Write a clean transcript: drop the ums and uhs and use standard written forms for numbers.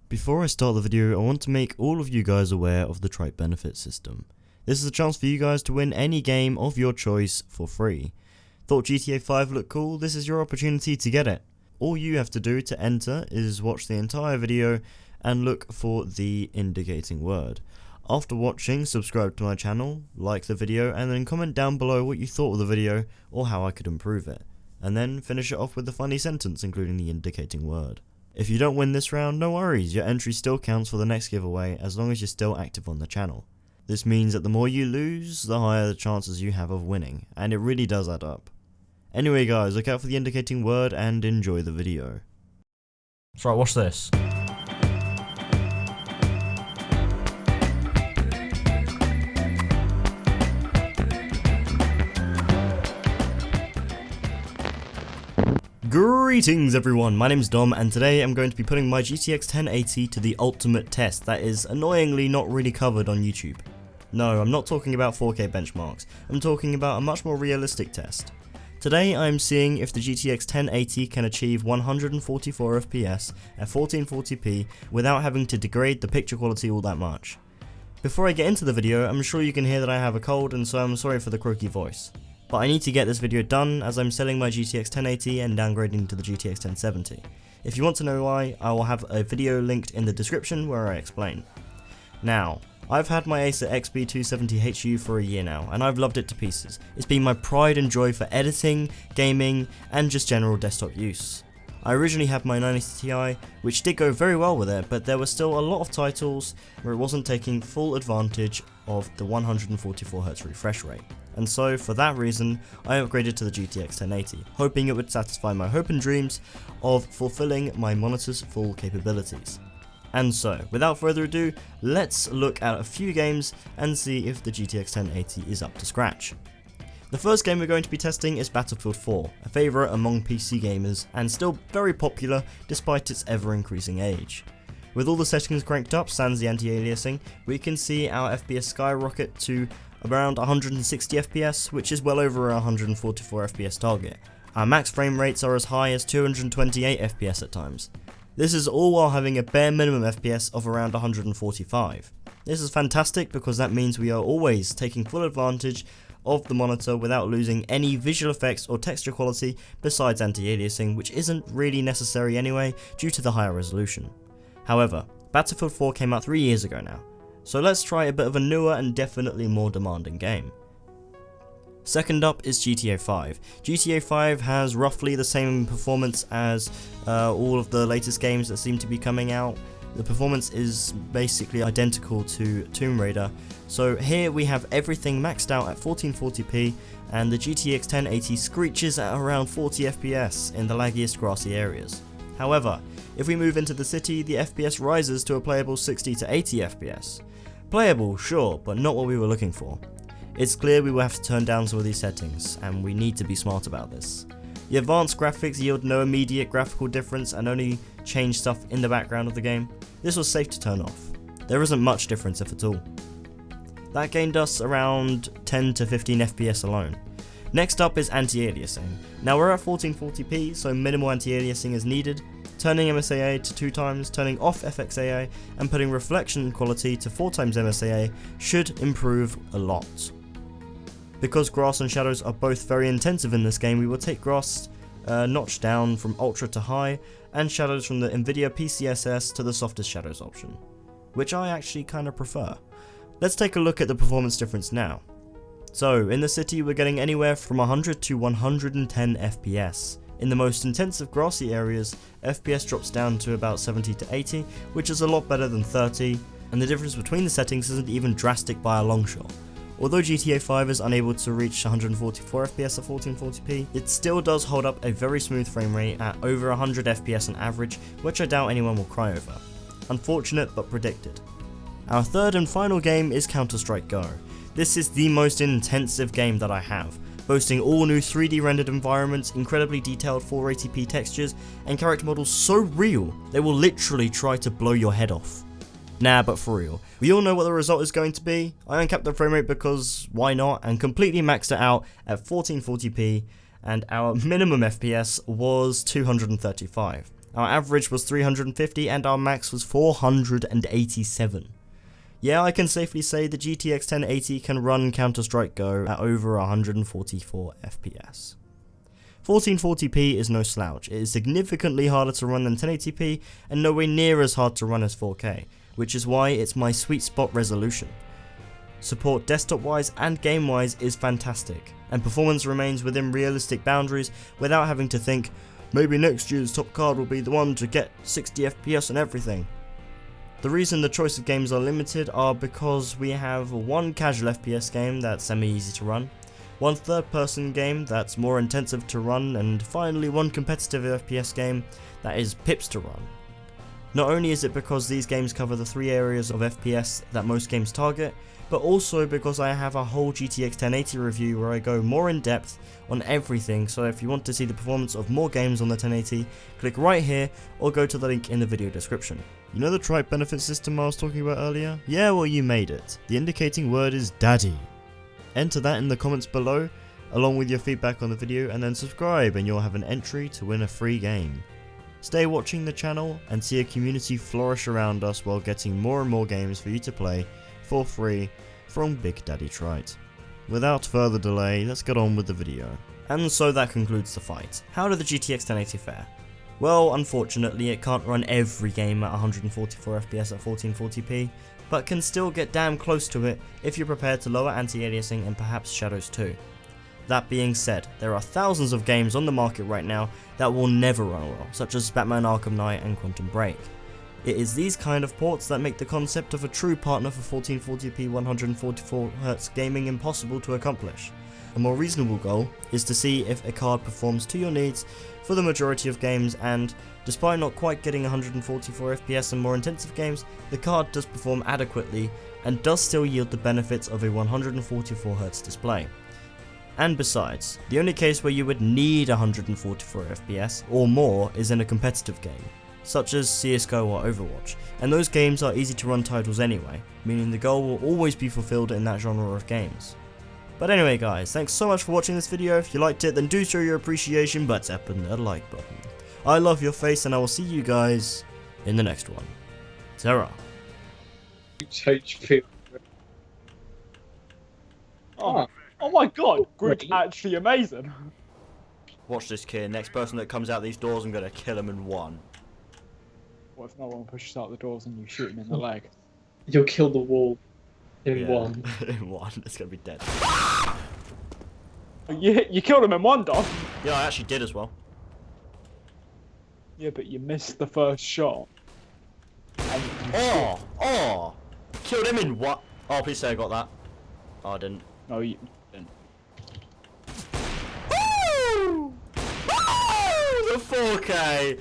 Before I start the video, I want to make all of you guys aware of the Tryte benefit system. This is a chance for you guys to win any game of your choice for free. Thought GTA 5 looked cool? This is your opportunity to get it. All you have to do to enter is watch the entire video and look for the indicating word. After watching, subscribe to my channel, like the video, and then comment down below what you thought of the video or how I could improve it. And then finish it off with a funny sentence including the indicating word. If you don't win this round, no worries, your entry still counts for the next giveaway as long as you're still active on the channel. This means that the more you lose, the higher the chances you have of winning, and it really does add up. Anyway guys, look out for the indicating word and enjoy the video. So right, watch this. Greetings everyone, my name's Dom and today I'm going to be putting my GTX 1080 to the ultimate test that is annoyingly not really covered on YouTube. No, I'm not talking about 4K benchmarks, I'm talking about a much more realistic test. Today I'm seeing if the GTX 1080 can achieve 144 FPS at 1440p without having to degrade the picture quality all that much. Before I get into the video, I'm sure you can hear that I have a cold and so I'm sorry for the croaky voice. But I need to get this video done as I'm selling my GTX 1080 and downgrading to the GTX 1070. If you want to know why, I will have a video linked in the description where I explain. Now, I've had my Acer XB270HU for a year now and I've loved it to pieces. It's been my pride and joy for editing, gaming and just general desktop use. I originally had my 980 Ti, which did go very well with it, but there were still a lot of titles where it wasn't taking full advantage of the 144Hz refresh rate. And so, for that reason, I upgraded to the GTX 1080, hoping it would satisfy my hope and dreams of fulfilling my monitor's full capabilities. And so, without further ado, let's look at a few games and see if the GTX 1080 is up to scratch. The first game we're going to be testing is Battlefield 4, a favourite among PC gamers and still very popular despite its ever-increasing age. With all the settings cranked up sans the anti-aliasing, we can see our FPS skyrocket to around 160 FPS, which is well over a 144 FPS target. Our max frame rates are as high as 228 FPS at times. This is all while having a bare minimum FPS of around 145. This is fantastic because that means we are always taking full advantage of the monitor without losing any visual effects or texture quality besides anti-aliasing, which isn't really necessary anyway due to the higher resolution. However, Battlefield 4 came out 3 years ago now, so let's try a bit of a newer and definitely more demanding game. Second up is GTA 5. GTA 5 has roughly the same performance as all of the latest games that seem to be coming out. The performance is basically identical to Tomb Raider, so here we have everything maxed out at 1440p and the GTX 1080 screeches at around 40 FPS in the laggiest grassy areas. However, if we move into the city, the FPS rises to a playable 60 to 80 FPS. Playable, sure, but not what we were looking for. It's clear we will have to turn down some of these settings, and we need to be smart about this. The advanced graphics yield no immediate graphical difference and only change stuff in the background of the game. This was safe to turn off. There isn't much difference if at all. That gained us around 10 to 15 FPS alone. Next up is anti-aliasing. Now we're at 1440p, so minimal anti-aliasing is needed. Turning MSAA to 2 times, turning off FXAA, and putting reflection quality to 4 times MSAA should improve a lot. Because grass and shadows are both very intensive in this game, we will take grass notch down from ultra to high, and shadows from the Nvidia PCSS to the softest shadows option, which I actually kinda prefer. Let's take a look at the performance difference now. So, in the city we're getting anywhere from 100 to 110 FPS. In the most intensive grassy areas, FPS drops down to about 70 to 80, which is a lot better than 30, and the difference between the settings isn't even drastic by a long shot. Although GTA 5 is unable to reach 144 FPS at 1440p, it still does hold up a very smooth frame rate at over 100 FPS on average, which I doubt anyone will cry over. Unfortunate but predicted. Our third and final game is Counter-Strike Go. This is the most intensive game that I have, boasting all new 3D rendered environments, incredibly detailed 480p textures, and character models so real they will literally try to blow your head off. Nah, but for real, we all know what the result is going to be. I uncapped the frame rate because why not, and completely maxed it out at 1440p, and our minimum FPS was 235. Our average was 350 and our max was 487. Yeah, I can safely say the GTX 1080 can run Counter-Strike Go at over 144 FPS. 1440p is no slouch. It is significantly harder to run than 1080p and nowhere near as hard to run as 4K, which is why it's my sweet spot resolution. Support desktop-wise and game-wise is fantastic, and performance remains within realistic boundaries without having to think, maybe next year's top card will be the one to get 60 FPS and everything. The reason the choice of games are limited are because we have one casual FPS game that's semi-easy to run, one third-person game that's more intensive to run, and finally one competitive FPS game that is pips to run. Not only is it because these games cover the 3 areas of FPS that most games target, but also because I have a whole GTX 1080 review where I go more in depth on everything, so if you want to see the performance of more games on the 1080, click right here or go to the link in the video description. You know the Tryte benefit system I was talking about earlier? Yeah, well you made it. The indicating word is daddy. Enter that in the comments below, along with your feedback on the video, and then subscribe and you'll have an entry to win a free game. Stay watching the channel and see a community flourish around us while getting more and more games for you to play for free from Big Daddy Tryte. Without further delay, let's get on with the video. And so that concludes the fight. How did the GTX 1080 fare? Well, unfortunately it can't run every game at 144 FPS at 1440p, but can still get damn close to it if you're prepared to lower anti-aliasing and perhaps shadows too. That being said, there are thousands of games on the market right now that will never run well, such as Batman Arkham Knight and Quantum Break. It is these kind of ports that make the concept of a true partner for 1440p 144Hz gaming impossible to accomplish. A more reasonable goal is to see if a card performs to your needs for the majority of games, and despite not quite getting 144 FPS and more intensive games, the card does perform adequately and does still yield the benefits of a 144Hz display. And besides, the only case where you would need 144 FPS or more is in a competitive game, such as CSGO or Overwatch, and those games are easy to run titles anyway, meaning the goal will always be fulfilled in that genre of games. But anyway guys, thanks so much for watching this video. If you liked it, then do show your appreciation by tapping that like button. I love your face and I will see you guys in the next one. Terra. HP. Oh my god, Groot's actually amazing. Watch this, kid. Next person that comes out these doors, I'm gonna kill him in one. What if no one pushes out the doors and you shoot him in the leg? You'll kill the wall in one. In one. It's gonna be dead. You killed him in one, Dom. Yeah, I actually did as well. Yeah, but you missed the first shot. Oh! Killed him in what? Oh, please say I got that. Oh, I didn't. No, you didn't. Woo! Woo! The 4K!